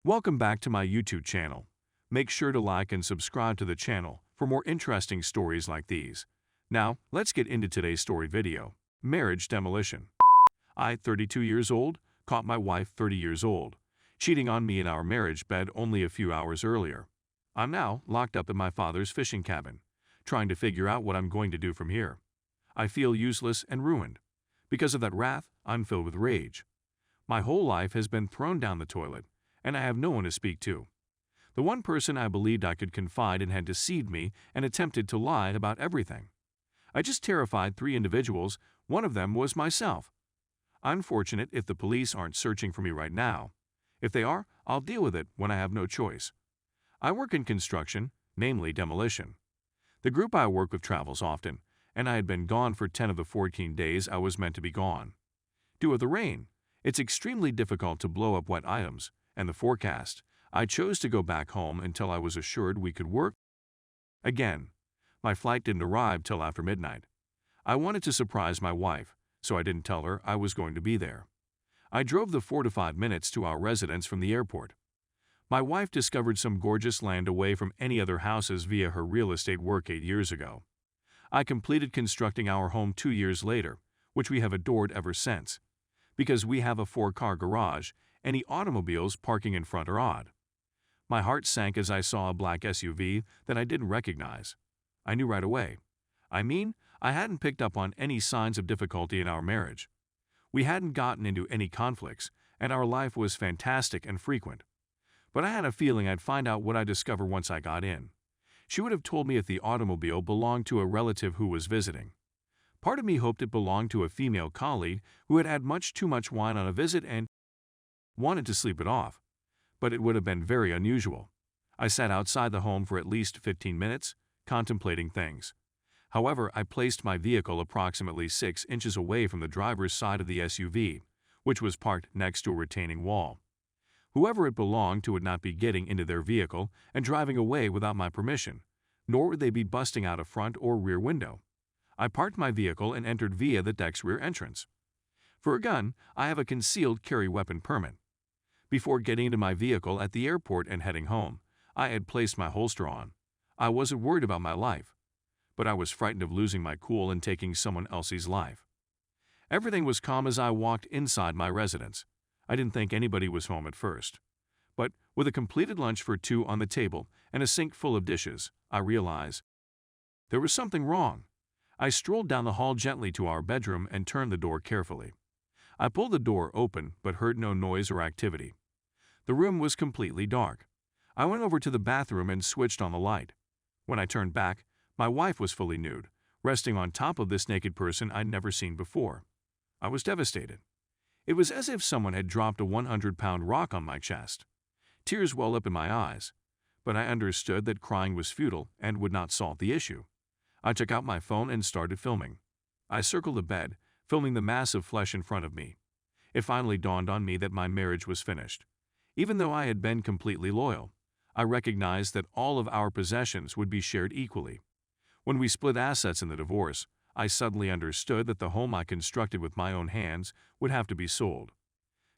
Welcome back to my YouTube channel. Make sure to like and subscribe to the channel for more interesting stories like these. Now, let's get into today's story video. Marriage demolition. I, 32 years old, caught my wife, 30 years old, cheating on me in our marriage bed only a few hours earlier. I'm now locked up in my father's fishing cabin, trying to figure out what I'm going to do from here. I feel useless and ruined. Because of that wrath, I'm filled with rage. My whole life has been thrown down the toilet, and I have no one to speak to. The one person I believed I could confide in had deceived me and attempted to lie about everything. I just terrified 3 individuals. One of them was myself. I'm fortunate if the police aren't searching for me right now. If they are, I'll deal with it when I have no choice. I work in construction, namely demolition. The group I work with travels often, and I had been gone for 10 of the 14 days I was meant to be gone. Due to the rain, it's extremely difficult to blow up wet items, and the forecast, I chose to go back home until I was assured we could work again. My flight didn't arrive till after midnight. I wanted to surprise my wife, so I didn't tell her I was going to be there. I drove the 4 to 5 minutes to our residence from the airport. My wife discovered some gorgeous land away from any other houses via her real estate work 8 years ago. I completed constructing our home 2 years later, which we have adored ever since. Because we have a 4-car garage, any automobiles parking in front are odd. My heart sank as I saw a black SUV that I didn't recognize. I knew right away. I hadn't picked up on any signs of difficulty in our marriage. We hadn't gotten into any conflicts, and our life was fantastic and frequent. But I had a feeling I'd find out what I discovered once I got in. She would have told me if the automobile belonged to a relative who was visiting. Part of me hoped it belonged to a female colleague who had had much too much wine on a visit and wanted to sleep it off. But it would have been very unusual. I sat outside the home for at least 15 minutes, contemplating things. However, I placed my vehicle approximately 6 inches away from the driver's side of the SUV, which was parked next to a retaining wall. Whoever it belonged to would not be getting into their vehicle and driving away without my permission, nor would they be busting out a front or rear window. I parked my vehicle and entered via the deck's rear entrance. For a gun, I have a concealed carry weapon permit. Before getting into my vehicle at the airport and heading home, I had placed my holster on. I wasn't worried about my life, but I was frightened of losing my cool and taking someone else's life. Everything was calm as I walked inside my residence. I didn't think anybody was home at first. But with a completed lunch for 2 on the table and a sink full of dishes, I realized there was something wrong. I strolled down the hall gently to our bedroom and turned the door carefully. I pulled the door open but heard no noise or activity. The room was completely dark. I went over to the bathroom and switched on the light. When I turned back, my wife was fully nude, resting on top of this naked person I'd never seen before. I was devastated. It was as if someone had dropped a 100-pound rock on my chest. Tears welled up in my eyes, but I understood that crying was futile and would not solve the issue. I took out my phone and started filming. I circled the bed, filming the mass of flesh in front of me. It finally dawned on me that my marriage was finished. Even though I had been completely loyal, I recognized that all of our possessions would be shared equally. When we split assets in the divorce, I suddenly understood that the home I constructed with my own hands would have to be sold.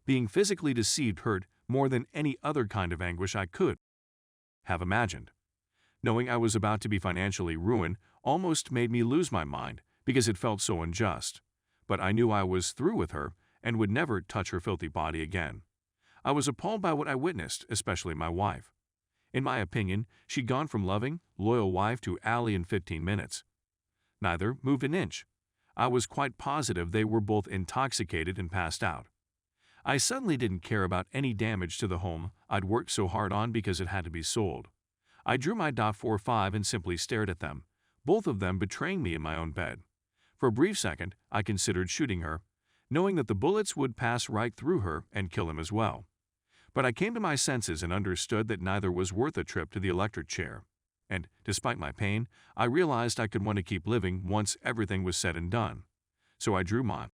Being physically deceived hurt more than any other kind of anguish I could have imagined. Knowing I was about to be financially ruined almost made me lose my mind because it felt so unjust. But I knew I was through with her and would never touch her filthy body again. I was appalled by what I witnessed, especially my wife. In my opinion, she'd gone from loving, loyal wife to ally in 15 minutes. Neither moved an inch. I was quite positive they were both intoxicated and passed out. I suddenly didn't care about any damage to the home I'd worked so hard on because it had to be sold. I drew my .45 and simply stared at them, both of them betraying me in my own bed. For a brief second, I considered shooting her, knowing that the bullets would pass right through her and kill him as well. But I came to my senses and understood that neither was worth a trip to the electric chair. And, despite my pain, I realized I could want to keep living once everything was said and done. So I drew my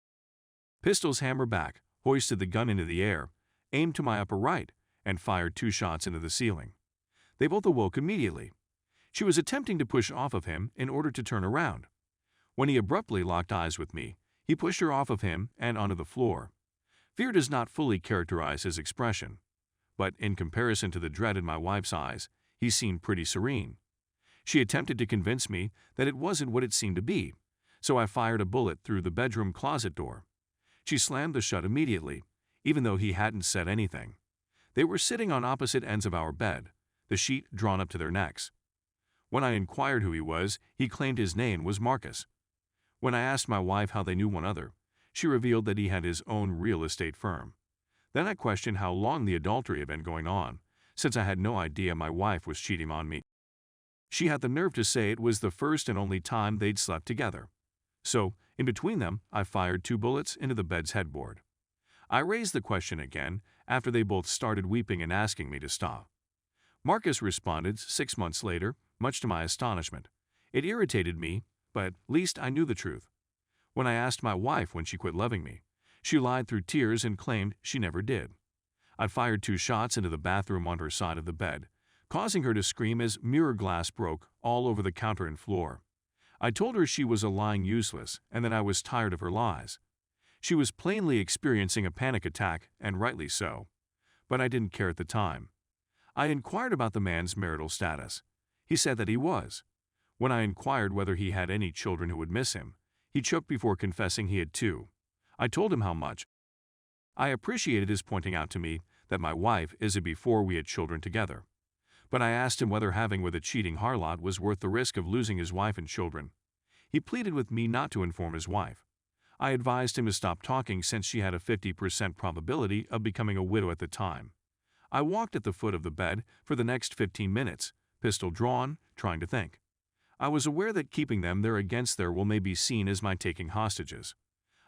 pistol's hammer back, hoisted the gun into the air, aimed to my upper right, and fired 2 shots into the ceiling. They both awoke immediately. She was attempting to push off of him in order to turn around. When he abruptly locked eyes with me, he pushed her off of him and onto the floor. Fear does not fully characterize his expression, but in comparison to the dread in my wife's eyes, he seemed pretty serene. She attempted to convince me that it wasn't what it seemed to be, so I fired a bullet through the bedroom closet door. She slammed the shut immediately, even though he hadn't said anything. They were sitting on opposite ends of our bed, the sheet drawn up to their necks. When I inquired who he was, he claimed his name was Marcus. When I asked my wife how they knew one another, she revealed that he had his own real estate firm. Then I questioned how long the adultery had been going on, since I had no idea my wife was cheating on me. She had the nerve to say it was the first and only time they'd slept together. So, in between them, I fired 2 bullets into the bed's headboard. I raised the question again after they both started weeping and asking me to stop. Marcus responded 6 months later, much to my astonishment. It irritated me, but at least I knew the truth. When I asked my wife when she quit loving me, she lied through tears and claimed she never did. I fired 2 shots into the bathroom on her side of the bed, causing her to scream as mirror glass broke all over the counter and floor. I told her she was a lying useless and that I was tired of her lies. She was plainly experiencing a panic attack, and rightly so. But I didn't care at the time. I inquired about the man's marital status. He said that he was. When I inquired whether he had any children who would miss him, he choked before confessing he had 2. I told him how much. I appreciated his pointing out to me that my wife is a before we had children together. But I asked him whether having with a cheating harlot was worth the risk of losing his wife and children. He pleaded with me not to inform his wife. I advised him to stop talking since she had a 50% probability of becoming a widow at the time. I walked at the foot of the bed for the next 15 minutes, pistol drawn, trying to think. I was aware that keeping them there against their will may be seen as my taking hostages.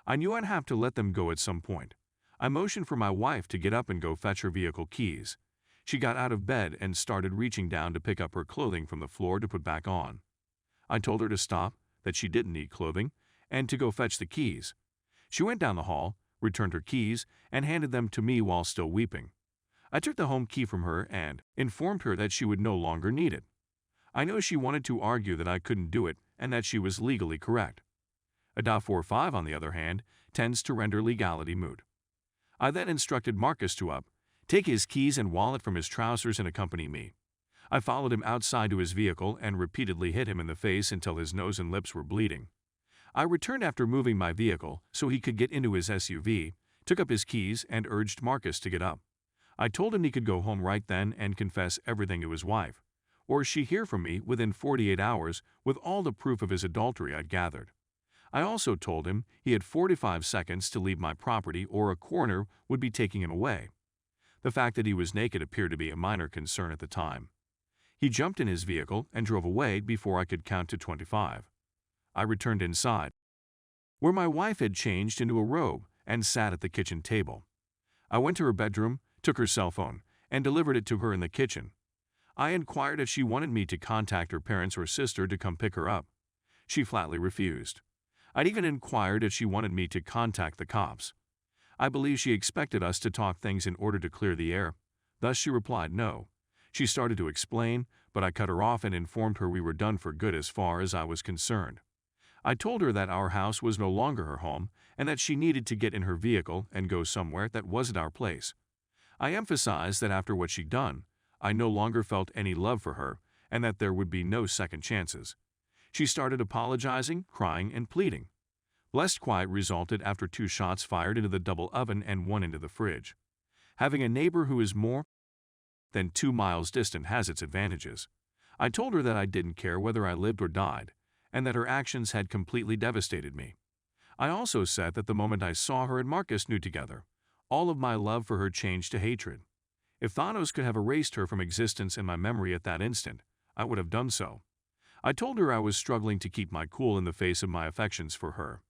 I knew I'd have to let them go at some point. I motioned for my wife to get up and go fetch her vehicle keys. She got out of bed and started reaching down to pick up her clothing from the floor to put back on. I told her to stop, that she didn't need clothing, and to go fetch the keys. She went down the hall, returned her keys, and handed them to me while still weeping. I took the home key from her and informed her that she would no longer need it. I know she wanted to argue that I couldn't do it and that she was legally correct. A .45, on the other hand, tends to render legality moot. I then instructed Marcus to take his keys and wallet from his trousers and accompany me. I followed him outside to his vehicle and repeatedly hit him in the face until his nose and lips were bleeding. I returned after moving my vehicle so he could get into his SUV, took up his keys, and urged Marcus to get up. I told him he could go home right then and confess everything to his wife, or she'd hear from me within 48 hours with all the proof of his adultery I'd gathered. I also told him he had 45 seconds to leave my property or a coroner would be taking him away. The fact that he was naked appeared to be a minor concern at the time. He jumped in his vehicle and drove away before I could count to 25. I returned inside, where my wife had changed into a robe and sat at the kitchen table. I went to her bedroom, took her cell phone, and delivered it to her in the kitchen. I inquired if she wanted me to contact her parents or sister to come pick her up. She flatly refused. I'd even inquired if she wanted me to contact the cops. I believe she expected us to talk things in order to clear the air. Thus she replied no. She started to explain, but I cut her off and informed her we were done for good as far as I was concerned. I told her that our house was no longer her home and that she needed to get in her vehicle and go somewhere that wasn't our place. I emphasized that after what she'd done, I no longer felt any love for her and that there would be no second chances. She started apologizing, crying, and pleading. Blessed quiet resulted after 2 shots fired into the double oven and 1 into the fridge. Having a neighbor who is more than 2 miles distant has its advantages. I told her that I didn't care whether I lived or died, and that her actions had completely devastated me. I also said that the moment I saw her and Marcus nude together, all of my love for her changed to hatred. If Thanos could have erased her from existence in my memory at that instant, I would have done so. I told her I was struggling to keep my cool in the face of my affections for her.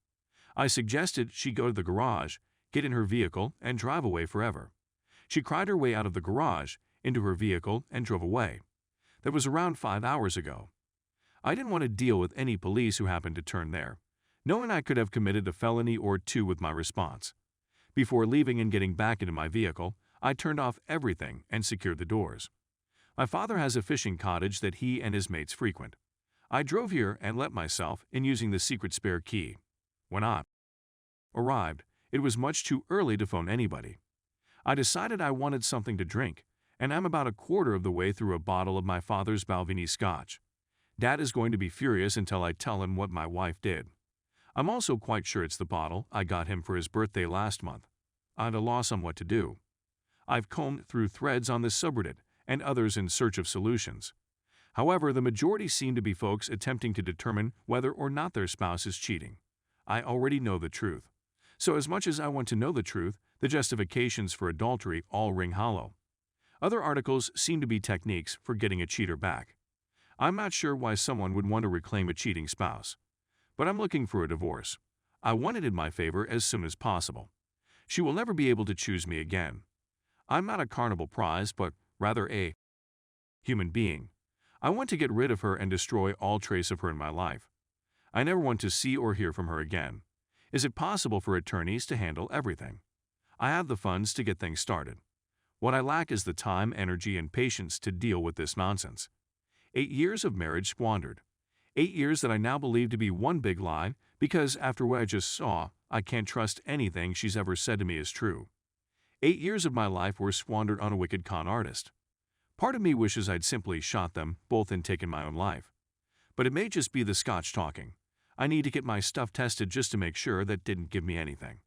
I suggested she go to the garage, get in her vehicle, and drive away forever. She cried her way out of the garage, into her vehicle, and drove away. That was around 5 hours ago. I didn't want to deal with any police who happened to turn there, knowing I could have committed a felony or 2 with my response. Before leaving and getting back into my vehicle, I turned off everything and secured the doors. My father has a fishing cottage that he and his mates frequent. I drove here and let myself in using the secret spare key. When I arrived, it was much too early to phone anybody. I decided I wanted something to drink, and I'm about a quarter of the way through a bottle of my father's Balvenie scotch. Dad is going to be furious until I tell him what my wife did. I'm also quite sure it's the bottle I got him for his birthday last month. I'm at a loss on what to do. I've combed through threads on this subreddit and others in search of solutions. However, the majority seem to be folks attempting to determine whether or not their spouse is cheating. I already know the truth. So as much as I want to know the truth, the justifications for adultery all ring hollow. Other articles seem to be techniques for getting a cheater back. I'm not sure why someone would want to reclaim a cheating spouse. But I'm looking for a divorce. I want it in my favor as soon as possible. She will never be able to choose me again. I'm not a carnival prize, but rather a human being. I want to get rid of her and destroy all trace of her in my life. I never want to see or hear from her again. Is it possible for attorneys to handle everything? I have the funds to get things started. What I lack is the time, energy, and patience to deal with this nonsense. 8 years of marriage squandered. 8 years that I now believe to be one big lie because after what I just saw, I can't trust anything she's ever said to me is true. 8 years of my life were squandered on a wicked con artist. Part of me wishes I'd simply shot them both and taken my own life. But it may just be the scotch talking. I need to get my stuff tested just to make sure that didn't give me anything.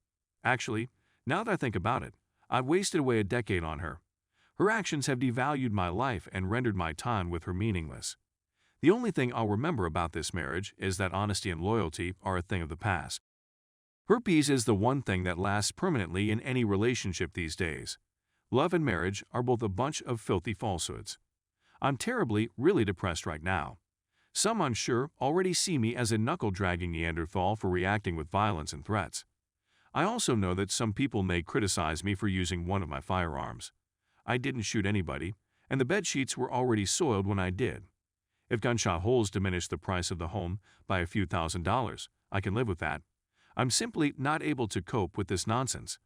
Actually, now that I think about it, I've wasted away a decade on her. Her actions have devalued my life and rendered my time with her meaningless. The only thing I'll remember about this marriage is that honesty and loyalty are a thing of the past. Herpes is the one thing that lasts permanently in any relationship these days. Love and marriage are both a bunch of filthy falsehoods. I'm terribly, really depressed right now. Some unsure already see me as a knuckle-dragging Neanderthal for reacting with violence and threats. I also know that some people may criticize me for using one of my firearms. I didn't shoot anybody, and the bedsheets were already soiled when I did. If gunshot holes diminish the price of the home by a few $1,000s, I can live with that. I'm simply not able to cope with this nonsense.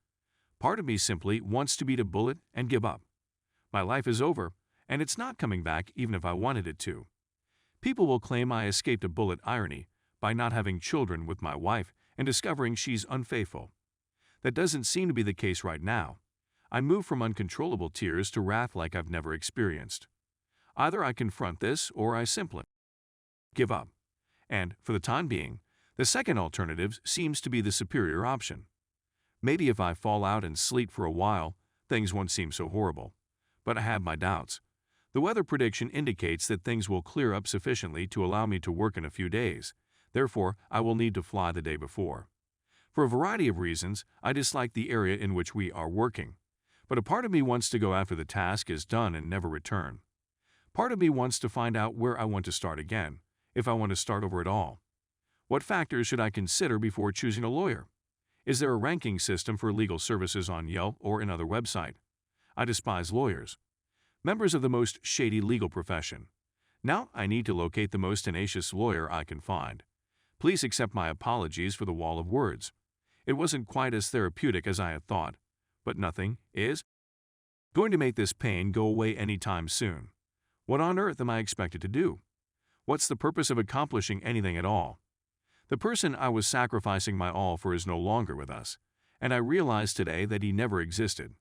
Part of me simply wants to beat a bullet and give up. My life is over, and it's not coming back even if I wanted it to. People will claim I escaped a bullet irony by not having children with my wife and discovering she's unfaithful. That doesn't seem to be the case right now. I move from uncontrollable tears to wrath like I've never experienced. Either I confront this or I simply give up. And, for the time being, the second alternative seems to be the superior option. Maybe if I fall out and sleep for a while, things won't seem so horrible. But I have my doubts. The weather prediction indicates that things will clear up sufficiently to allow me to work in a few days. Therefore, I will need to fly the day before. For a variety of reasons, I dislike the area in which we are working. But a part of me wants to go after the task is done and never return. Part of me wants to find out where I want to start again, if I want to start over at all. What factors should I consider before choosing a lawyer? Is there a ranking system for legal services on Yelp or another website? I despise lawyers. Members of the most shady legal profession. Now I need to locate the most tenacious lawyer I can find. Please accept my apologies for the wall of words. It wasn't quite as therapeutic as I had thought, but nothing is going to make this pain go away anytime soon. What on earth am I expected to do? What's the purpose of accomplishing anything at all? The person I was sacrificing my all for is no longer with us, and I realized today that he never existed.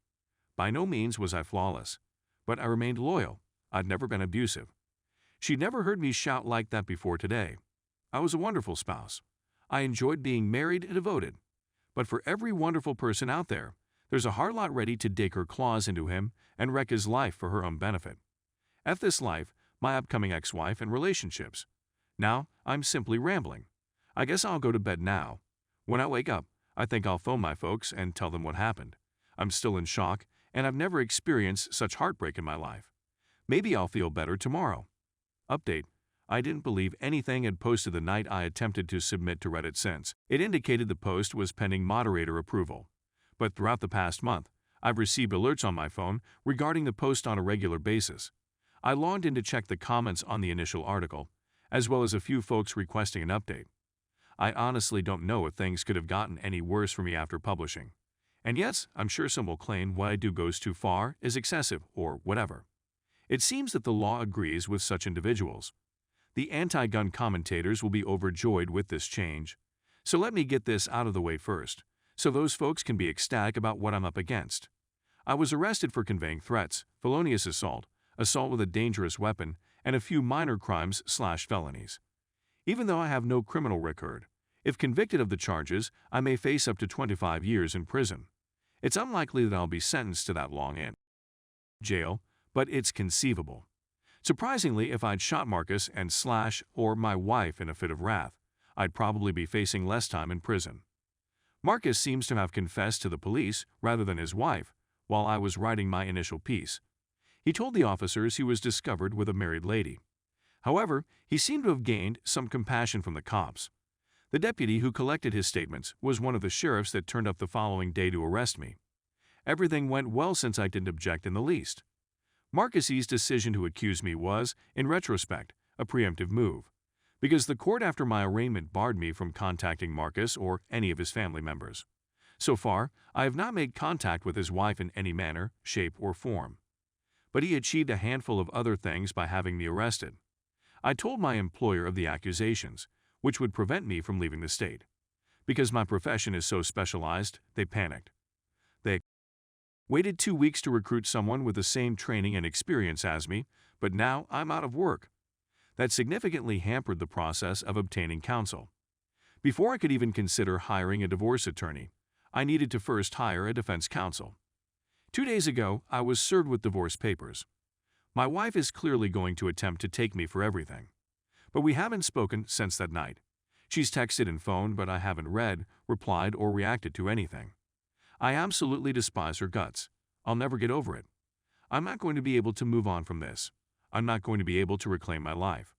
By no means was I flawless, but I remained loyal. I'd never been abusive. She'd never heard me shout like that before today. I was a wonderful spouse. I enjoyed being married and devoted. But for every wonderful person out there, there's a harlot ready to dig her claws into him and wreck his life for her own benefit. F this life, my upcoming ex-wife, and relationships. Now, I'm simply rambling. I guess I'll go to bed now. When I wake up, I think I'll phone my folks and tell them what happened. I'm still in shock, and I've never experienced such heartbreak in my life. Maybe I'll feel better tomorrow. Update. I didn't believe anything had posted the night I attempted to submit to Reddit since it indicated the post was pending moderator approval. But throughout the past month, I've received alerts on my phone regarding the post on a regular basis. I logged in to check the comments on the initial article, as well as a few folks requesting an update. I honestly don't know if things could have gotten any worse for me after publishing. And yes, I'm sure some will claim what I do goes too far, is excessive, or whatever. It seems that the law agrees with such individuals. The anti-gun commentators will be overjoyed with this change. So let me get this out of the way first, so those folks can be ecstatic about what I'm up against. I was arrested for conveying threats, felonious assault, assault with a dangerous weapon, and a few minor crimes/felonies. Even though I have no criminal record, if convicted of the charges, I may face up to 25 years in prison. It's unlikely that I'll be sentenced to that long in jail, but it's conceivable. Surprisingly, if I'd shot Marcus and Slash or my wife in a fit of wrath, I'd probably be facing less time in prison. Marcus seems to have confessed to the police rather than his wife while I was writing my initial piece. He told the officers he was discovered with a married lady. However, he seemed to have gained some compassion from the cops. The deputy who collected his statements was one of the sheriffs that turned up the following day to arrest me. Everything went well since I didn't object in the least. Marcus's decision to accuse me was, in retrospect, a preemptive move, because the court after my arraignment barred me from contacting Marcus or any of his family members. So far, I have not made contact with his wife in any manner, shape, or form. But he achieved a handful of other things by having me arrested. I told my employer of the accusations, which would prevent me from leaving the state. Because my profession is so specialized, they panicked. They waited 2 weeks to recruit someone with the same training and experience as me, but now I'm out of work. That significantly hampered the process of obtaining counsel. Before I could even consider hiring a divorce attorney, I needed to first hire a defense counsel. 2 days ago, I was served with divorce papers. My wife is clearly going to attempt to take me for everything. But we haven't spoken since that night. She's texted and phoned, but I haven't read, replied, or reacted to anything. I absolutely despise her guts. I'll never get over it. I'm not going to be able to move on from this. I'm not going to be able to reclaim my life.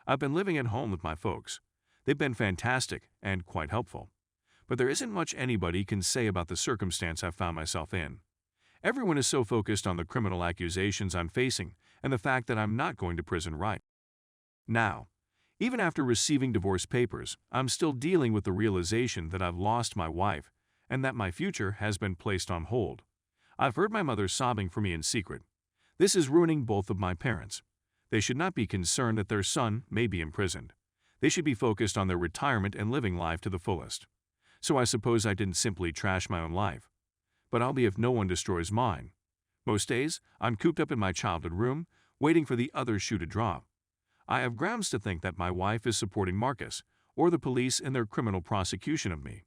I've been living at home with my folks. They've been fantastic and quite helpful. But there isn't much anybody can say about the circumstance I've found myself in. Everyone is so focused on the criminal accusations I'm facing and the fact that I'm not going to prison right now. Even after receiving divorce papers, I'm still dealing with the realization that I've lost my wife and that my future has been placed on hold. I've heard my mother sobbing for me in secret. This is ruining both of my parents. They should not be concerned that their son may be imprisoned. They should be focused on their retirement and living life to the fullest. So I suppose I didn't simply trash my own life. But I'll be if no one destroys mine. Most days, I'm cooped up in my childhood room, waiting for the other shoe to drop. I have grounds to think that my wife is supporting Marcus or the police in their criminal prosecution of me.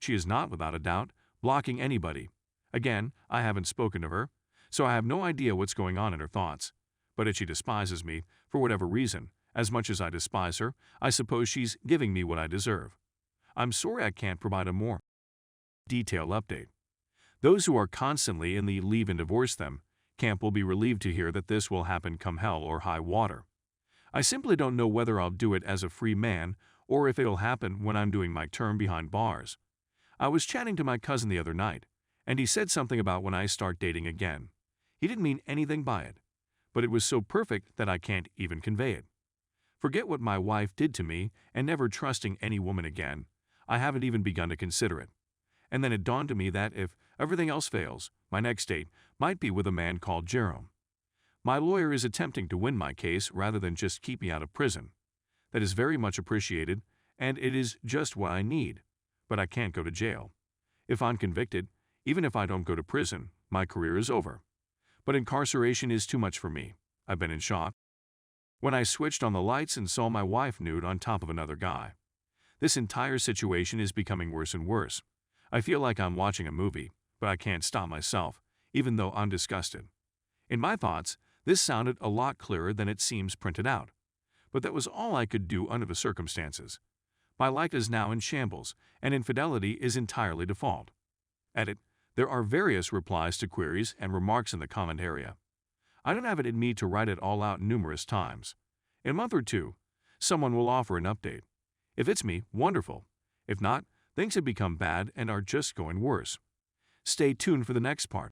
She is not, without a doubt, blocking anybody. Again, I haven't spoken to her, so I have no idea what's going on in her thoughts. But if she despises me, for whatever reason, as much as I despise her, I suppose she's giving me what I deserve. I'm sorry I can't provide a more detailed update. Those who are constantly in the leave and divorce them camp will be relieved to hear that this will happen come hell or high water. I simply don't know whether I'll do it as a free man or if it'll happen when I'm doing my term behind bars. I was chatting to my cousin the other night, and he said something about when I start dating again. He didn't mean anything by it, but it was so perfect that I can't even convey it. Forget what my wife did to me and never trusting any woman again. I haven't even begun to consider it. And then it dawned on me that if everything else fails, my next date might be with a man called Jerome. My lawyer is attempting to win my case rather than just keep me out of prison. That is very much appreciated, and it is just what I need. But I can't go to jail. If I'm convicted, even if I don't go to prison, my career is over. But incarceration is too much for me. I've been in shock when I switched on the lights and saw my wife nude on top of another guy. This entire situation is becoming worse and worse. I feel like I'm watching a movie, but I can't stop myself, even though I'm disgusted. In my thoughts, this sounded a lot clearer than it seems printed out. But that was all I could do under the circumstances. My life is now in shambles, and infidelity is entirely default. Edit. There are various replies to queries and remarks in the comment area. I don't have it in me to write it all out numerous times. In a month or two, someone will offer an update. If it's me, wonderful. If not, things have become bad and are just going worse. Stay tuned for the next part.